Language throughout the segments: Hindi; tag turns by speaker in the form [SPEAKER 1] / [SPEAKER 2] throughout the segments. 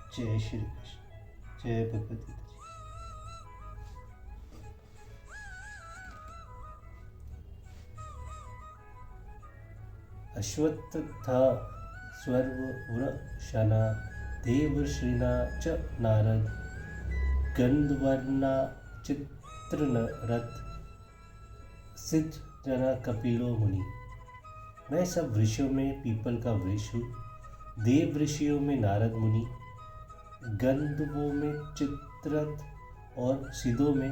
[SPEAKER 1] जय श्री कृष्ण। जय भगवद गीता जी। अश्वत्थः स्वर्ववृषणा देवर्षिणा च नारद गंधर्वना चित्रनरत सिद्ध जना कपिलो मुनि। मैं सब ऋषियों में पीपल का वृक्ष हूँ, देव ऋषियों में नारद मुनि, गंधर्वों में चित्ररथ और सिद्धों में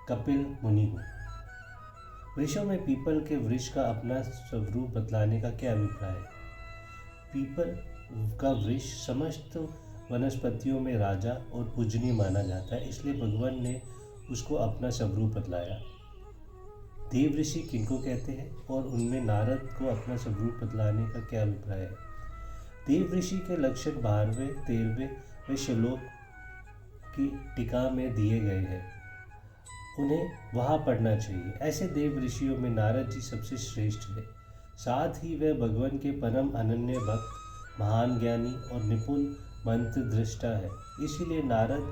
[SPEAKER 1] कपिल मुनि हूँ। वृक्षों में पीपल के वृक्ष का अपना स्वरूप बतलाने का क्या अभिप्राय है? पीपल का वृक्ष समस्त वनस्पतियों में राजा और पूजनीय माना जाता है, इसलिए भगवान ने उसको अपना स्वरूप बतलाया। देव ऋषि किनको कहते हैं और उनमें नारद को अपना स्वरूप बतलाने का क्या अभिप्राय है? देव ऋषि के लक्षण 12वें 13वें श्लोक की टीका में दिए गए हैं, उन्हें वहाँ पढ़ना चाहिए। ऐसे देव ऋषियों में नारद जी सबसे श्रेष्ठ है। साथ ही वह भगवान के परम अनन्य भक्त, महान ज्ञानी और निपुण मंत्र दृष्टा है, इसीलिए नारद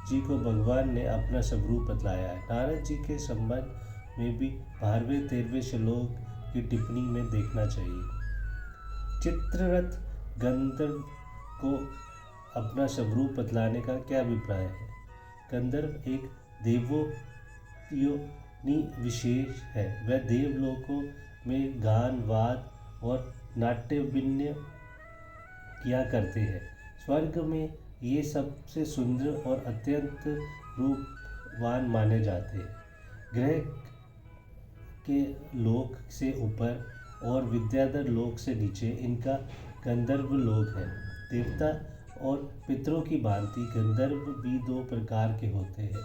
[SPEAKER 1] जी को भगवान ने अपना स्वरूप बतलाया है। नारद जी के संबंध में भी 12वें 13वें श्लोक की टिप्पणी में देखना चाहिए। चित्ररथ गंधर्व को अपना स्वरूप बतलाने का क्या अभिप्राय है? गंधर्व एक देवयोनि विशेष है। वह देवलोकों में गान, वाद और नाट्यभिनय किया करते हैं। स्वर्ग में ये सबसे सुंदर और अत्यंत रूपवान माने जाते हैं। ग्रह के लोक से ऊपर और विद्याधर लोक से नीचे इनका गंधर्व लोक है। देवता और पितरों की भांति गंधर्व भी दो प्रकार के होते हैं,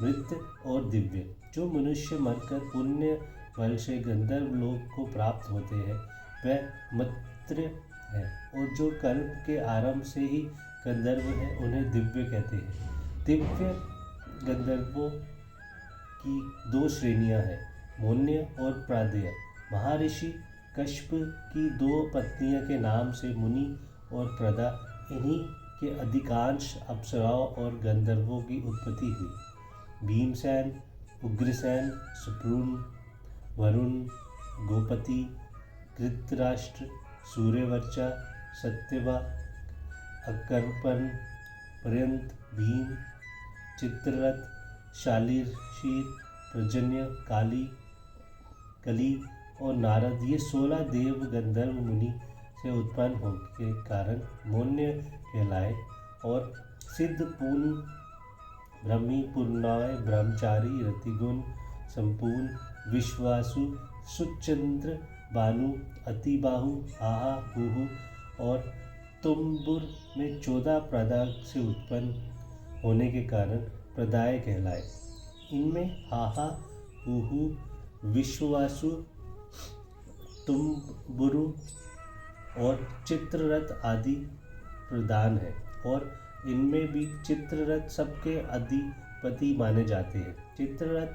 [SPEAKER 1] मृत और दिव्य। जो मनुष्य मरकर पुण्य बल से गंधर्व लोक को प्राप्त होते हैं वह मर्त्य है, और जो कल्प के आरंभ से ही गंधर्व है उन्हें दिव्य कहते हैं। दिव्य गंधर्वों की दो श्रेणियां हैं, मोन्य और प्रादेय। महर्षि कश्यप की दो पत्नियों के नाम से मुनि और प्रदा, इन्हीं के अधिकांश अप्सराओं और गंधर्वों की उत्पत्ति हुई। भीमसेन, उग्रसेन, सुप्रून, वरुण, गोपति, धृतराष्ट्र, सूर्यवर्चा, सत्यवा, अकर्पण, पर्यंत, भीम, चित्ररथ, शालीशीर, पर्जन्य, काली, कली और नारद, ये 16 देव गंधर्व मुनि से उत्पन्न होने के कारण मोन्य कहलाए, और सिद्ध, पूर्ण, ब्रह्मी, पूर्णाय, ब्रह्मचारी, रतिगुण संपूर्ण, विश्वासु, सुचंद्र, बानु, अतिबाहु, आहा, हुहु और तुम्बुर में 14 प्रदा से उत्पन्न होने के कारण प्रदाय कहलाए। इनमें हाहा, हुहु, विश्वासु, तुम्बुरु और चित्ररथ आदि प्रधान है, और इनमें भी चित्ररथ सबके अधिपति माने जाते हैं। चित्ररथ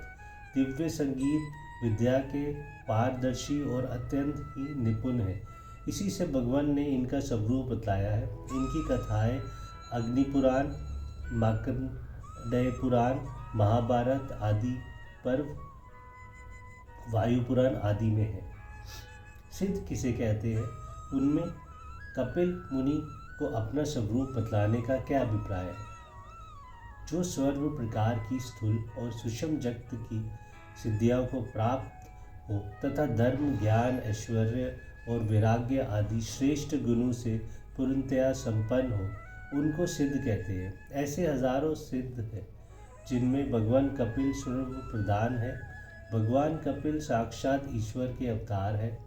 [SPEAKER 1] दिव्य संगीत विद्या के पारदर्शी और अत्यंत ही निपुण है, इसी से भगवान ने इनका स्वरूप बतलाया है। इनकी कथाएं अग्निपुराण, मार्कंडेय पुराण, महाभारत आदि पर्व, वायुपुराण आदि में है। सिद्ध किसे कहते हैं? उनमें कपिल मुनि को अपना स्वरूप बतलाने का क्या अभिप्राय है? जो सर्व प्रकार की स्थूल और सूक्ष्म जगत की सिद्धियों को प्राप्त हो तथा धर्म, ज्ञान, ऐश्वर्य और वैराग्य आदि श्रेष्ठ गुणों से पूर्णतया संपन्न हो, उनको सिद्ध कहते हैं। ऐसे हजारों सिद्ध हैं जिनमें भगवान कपिल सर्व प्रधान है। भगवान कपिल साक्षात ईश्वर के अवतार है।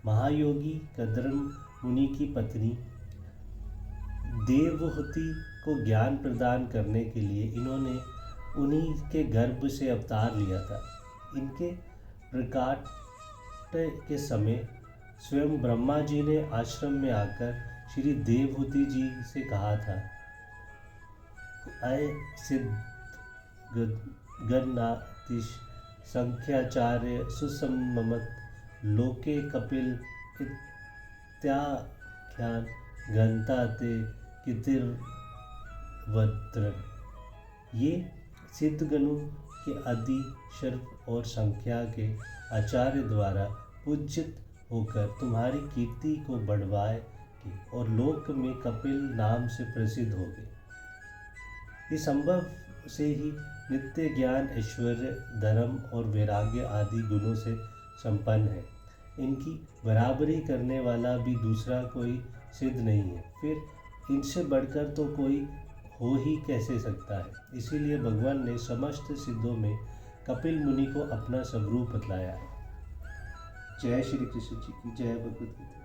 [SPEAKER 1] महायोगी कद्रम मुनि की पत्नी देवहूति को ज्ञान प्रदान करने के लिए इन्होंने उन्हीं के गर्भ से अवतार लिया था। इनके प्रकाट के समय स्वयं ब्रह्मा जी ने आश्रम में आकर श्री देवहूति जी से कहा था, अय सिद्ध गणनातीश संख्याचार्य सुसम्मत लोके कपिल इत्याख्यान घनता ते कितिर वद्रण। ये सिद्धगणों के आदि शर्फ और संख्या के आचार्य द्वारा पूजित होकर तुम्हारी कीर्ति को बढ़वाएगी और लोक में कपिल नाम से प्रसिद्ध होगे। इस संभव से ही नित्य ज्ञान, ऐश्वर्य, धर्म और वैराग्य आदि गुणों से संपन्न है। इनकी बराबरी करने वाला भी दूसरा कोई सिद्ध नहीं है। फिर इनसे बढ़कर तो कोई हो ही कैसे सकता है। इसीलिए भगवान ने समस्त सिद्धों में कपिल मुनि को अपना स्वरूप बतलाया है। जय श्री कृष्ण जी की जय। भगवत गीता।